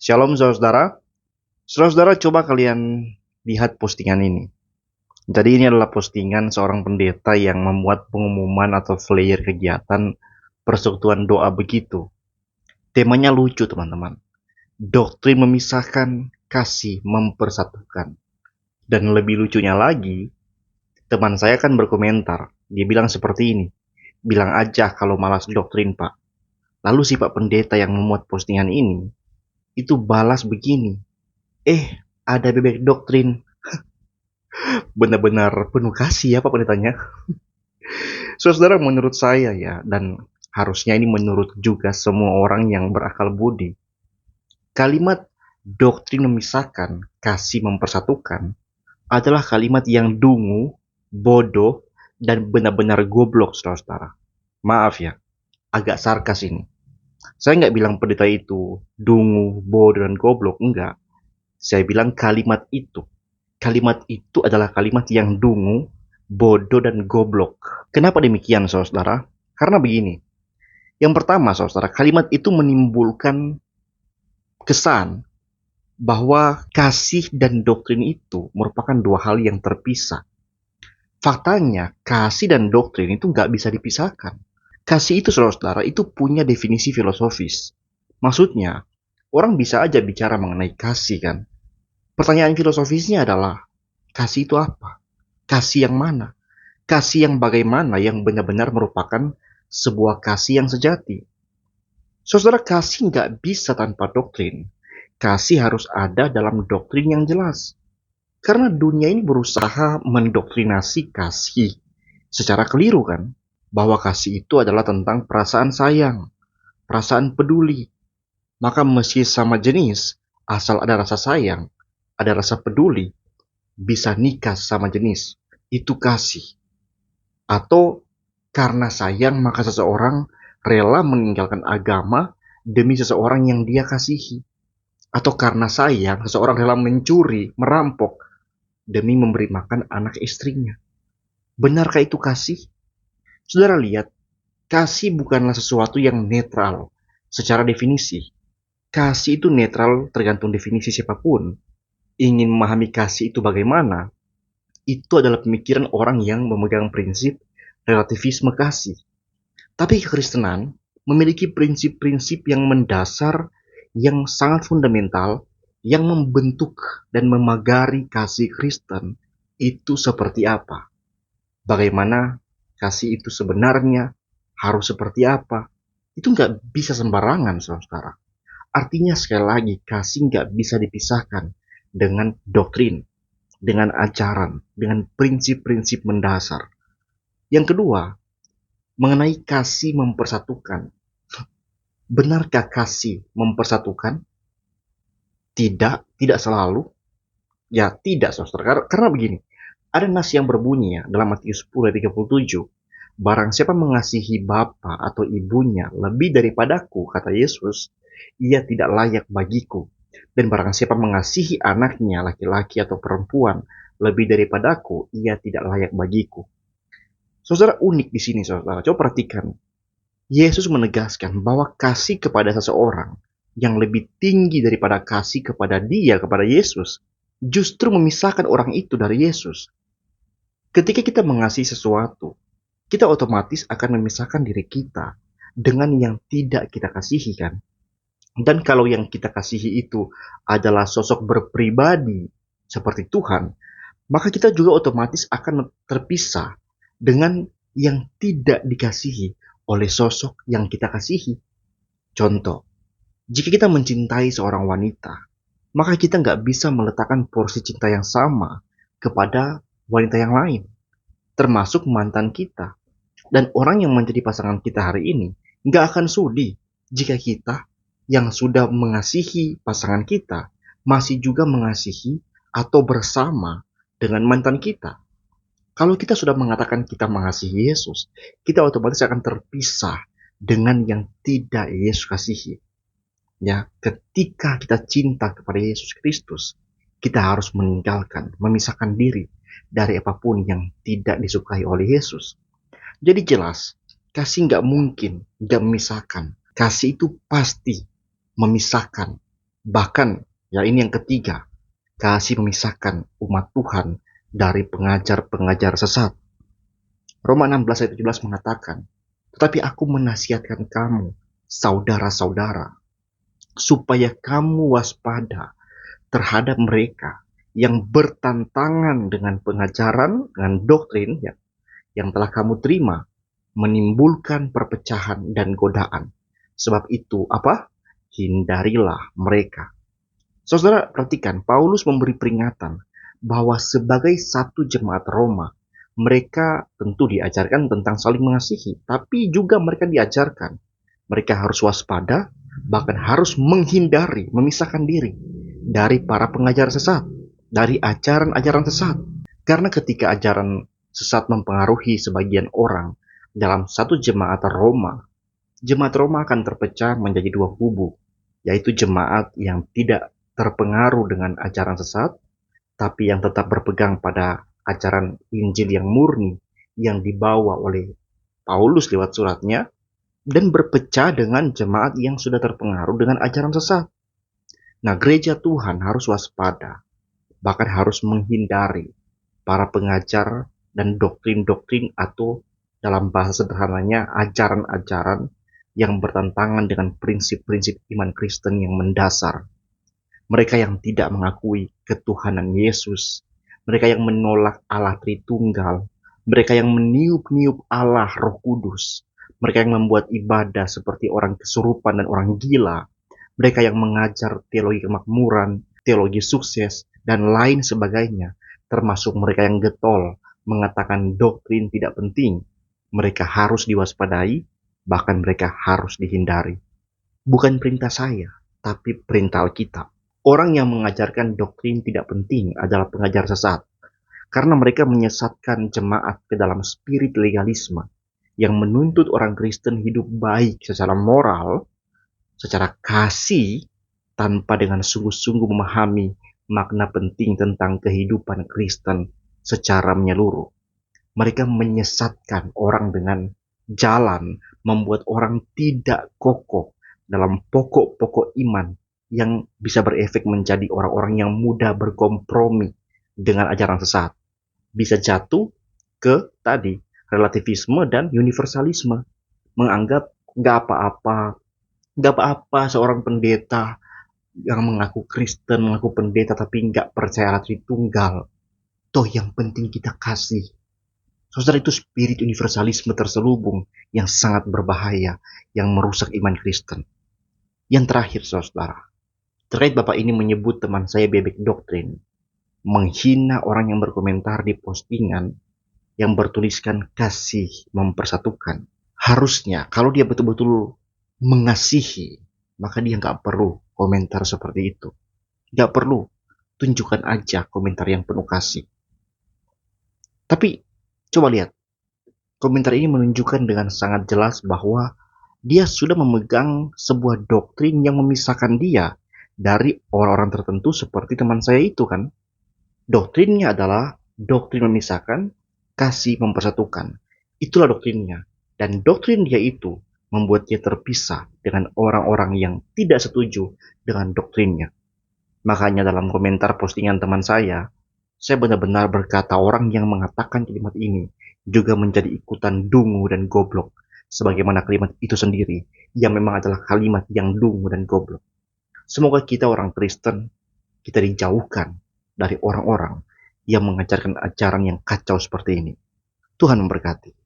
Shalom saudara. Saudara-saudara, coba kalian lihat postingan ini. Jadi ini adalah postingan seorang pendeta yang membuat pengumuman atau flyer kegiatan persekutuan doa begitu. Temanya lucu teman-teman. Doktrin memisahkan, kasih mempersatukan. Dan lebih lucunya lagi, teman saya kan berkomentar. Dia bilang seperti ini. Bilang aja kalau malas doktrin pak. Lalu si pak pendeta yang memuat postingan ini, itu balas begini. Ada bebek doktrin. Benar-benar penuh kasih ya Pak Pendetanya. Saudara, menurut saya ya, dan harusnya ini menurut juga semua orang yang berakal budi, kalimat doktrin memisahkan, kasih mempersatukan adalah kalimat yang dungu, bodoh, dan benar-benar goblok, saudara-saudara. Maaf ya, agak sarkas ini. Saya nggak bilang pendeta itu dungu, bodoh, dan goblok, enggak. Saya bilang kalimat itu adalah kalimat yang dungu, bodoh, dan goblok. Kenapa demikian, saudara? Karena begini. Yang pertama, saudara, kalimat itu menimbulkan kesan bahwa kasih dan doktrin itu merupakan dua hal yang terpisah. Faktanya, kasih dan doktrin itu nggak bisa dipisahkan. Kasih itu, saudara, itu punya definisi filosofis. Maksudnya, orang bisa aja bicara mengenai kasih kan. Pertanyaan filosofisnya adalah, kasih itu apa? Kasih yang mana? Kasih yang bagaimana yang benar-benar merupakan sebuah kasih yang sejati. Saudara, kasih nggak bisa tanpa doktrin. Kasih harus ada dalam doktrin yang jelas. Karena dunia ini berusaha mendoktrinasi kasih secara keliru kan. Bahwa kasih itu adalah tentang perasaan sayang, perasaan peduli. Maka meski sama jenis, asal ada rasa sayang, ada rasa peduli, bisa nikah sama jenis. Itu kasih. Atau karena sayang maka seseorang rela meninggalkan agama demi seseorang yang dia kasihi. Atau karena sayang seseorang rela mencuri, merampok demi memberi makan anak istrinya. Benarkah itu kasih? Saudara lihat, kasih bukanlah sesuatu yang netral secara definisi. Kasih itu netral tergantung definisi siapapun. Ingin memahami kasih itu bagaimana? Itu adalah pemikiran orang yang memegang prinsip relativisme kasih. Tapi kekristenan memiliki prinsip-prinsip yang mendasar, yang sangat fundamental, yang membentuk dan memagari kasih Kristen itu seperti apa. Bagaimana kasih itu sebenarnya, harus seperti apa. Itu nggak bisa sembarangan, saudara. Artinya sekali lagi, kasih nggak bisa dipisahkan dengan doktrin, dengan ajaran, dengan prinsip-prinsip mendasar. Yang kedua, mengenai kasih mempersatukan. Benarkah kasih mempersatukan? Tidak selalu. Ya tidak, saudara. Karena begini, ada nas yang berbunyi ya, dalam Matius 10 ayat 37. Barang siapa mengasihi bapa atau ibunya lebih daripadaku, kata Yesus, ia tidak layak bagiku. Dan barang siapa mengasihi anaknya laki-laki atau perempuan lebih daripadaku, ia tidak layak bagiku. Saudara, unik di sini, saudara. Coba perhatikan. Yesus menegaskan bahwa kasih kepada seseorang yang lebih tinggi daripada kasih kepada dia, kepada Yesus, justru memisahkan orang itu dari Yesus. Ketika kita mengasihi sesuatu, kita otomatis akan memisahkan diri kita dengan yang tidak kita kasihi kan. Dan kalau yang kita kasihi itu adalah sosok berpribadi seperti Tuhan, maka kita juga otomatis akan terpisah dengan yang tidak dikasihi oleh sosok yang kita kasihi. Contoh, jika kita mencintai seorang wanita, maka kita nggak bisa meletakkan porsi cinta yang sama kepada wanita yang lain, termasuk mantan kita. Dan orang yang menjadi pasangan kita hari ini nggak akan sudi jika kita yang sudah mengasihi pasangan kita masih juga mengasihi atau bersama dengan mantan kita. Kalau kita sudah mengatakan kita mengasihi Yesus, kita otomatis akan terpisah dengan yang tidak Yesus kasihi. Ya, ketika kita cinta kepada Yesus Kristus, kita harus meninggalkan, memisahkan diri dari apapun yang tidak disukai oleh Yesus. Jadi jelas, kasih nggak mungkin nggak memisahkan. Kasih itu pasti memisahkan. Bahkan, ya ini yang ketiga, kasih memisahkan umat Tuhan dari pengajar-pengajar sesat. Roma 16 ayat 17 mengatakan, tetapi aku menasihatkan kamu, saudara-saudara, supaya kamu waspada terhadap mereka yang bertentangan dengan pengajaran, dengan doktrin ya, yang telah kamu terima, menimbulkan perpecahan dan godaan. Sebab itu apa? Hindarilah mereka. Saudara, perhatikan, Paulus memberi peringatan bahwa sebagai satu jemaat Roma, mereka tentu diajarkan tentang saling mengasihi, tapi juga mereka diajarkan, mereka harus waspada, bahkan harus menghindari, memisahkan diri dari para pengajar sesat, dari ajaran-ajaran sesat. Karena ketika ajaran sesat mempengaruhi sebagian orang dalam satu jemaat Roma akan terpecah menjadi dua kubu, yaitu jemaat yang tidak terpengaruh dengan ajaran sesat, tapi yang tetap berpegang pada ajaran Injil yang murni yang dibawa oleh Paulus lewat suratnya, dan berpecah dengan jemaat yang sudah terpengaruh dengan ajaran sesat. Nah, gereja Tuhan harus waspada, bahkan harus menghindari para pengajar dan doktrin-doktrin atau dalam bahasa sederhananya ajaran-ajaran yang bertentangan dengan prinsip-prinsip iman Kristen yang mendasar. Mereka yang tidak mengakui ketuhanan Yesus, mereka yang menolak Allah Tritunggal, mereka yang meniup-niup Allah Roh Kudus, mereka yang membuat ibadah seperti orang kesurupan dan orang gila, mereka yang mengajar teologi kemakmuran, teologi sukses, dan lain sebagainya, termasuk mereka yang getol, mengatakan doktrin tidak penting. Mereka harus diwaspadai, bahkan mereka harus dihindari. Bukan perintah saya, tapi perintah Alkitab. Orang yang mengajarkan doktrin tidak penting adalah pengajar sesat, karena mereka menyesatkan jemaat ke dalam spirit legalisme yang menuntut orang Kristen hidup baik secara moral, secara kasih, tanpa dengan sungguh-sungguh memahami makna penting tentang kehidupan Kristen secara menyeluruh. Mereka menyesatkan orang dengan jalan membuat orang tidak kokoh dalam pokok-pokok iman yang bisa berefek menjadi orang-orang yang mudah berkompromi dengan ajaran sesat. Bisa jatuh ke tadi relativisme dan universalisme. Menganggap nggak apa-apa seorang pendeta yang mengaku Kristen, mengaku pendeta tapi nggak percaya Tritunggal. Toh yang penting kita kasih. Saudara, itu spirit universalisme terselubung yang sangat berbahaya, yang merusak iman Kristen. Yang terakhir, saudara, terkait Bapak ini menyebut teman saya bebek doktrin, menghina orang yang berkomentar di postingan yang bertuliskan kasih mempersatukan. Harusnya kalau dia betul-betul mengasihi, maka dia nggak perlu komentar seperti itu. Nggak perlu, tunjukkan aja komentar yang penuh kasih. Tapi coba lihat, komentar ini menunjukkan dengan sangat jelas bahwa dia sudah memegang sebuah doktrin yang memisahkan dia dari orang-orang tertentu seperti teman saya itu kan. Doktrinnya adalah doktrin memisahkan, kasih mempersatukan. Itulah doktrinnya. Dan doktrin dia itu membuat dia terpisah dengan orang-orang yang tidak setuju dengan doktrinnya. Makanya dalam komentar postingan teman saya benar-benar berkata orang yang mengatakan kalimat ini juga menjadi ikutan dungu dan goblok. Sebagaimana kalimat itu sendiri, yang memang adalah kalimat yang dungu dan goblok. Semoga kita orang Kristen, kita dijauhkan dari orang-orang yang mengajarkan ajaran yang kacau seperti ini. Tuhan memberkati.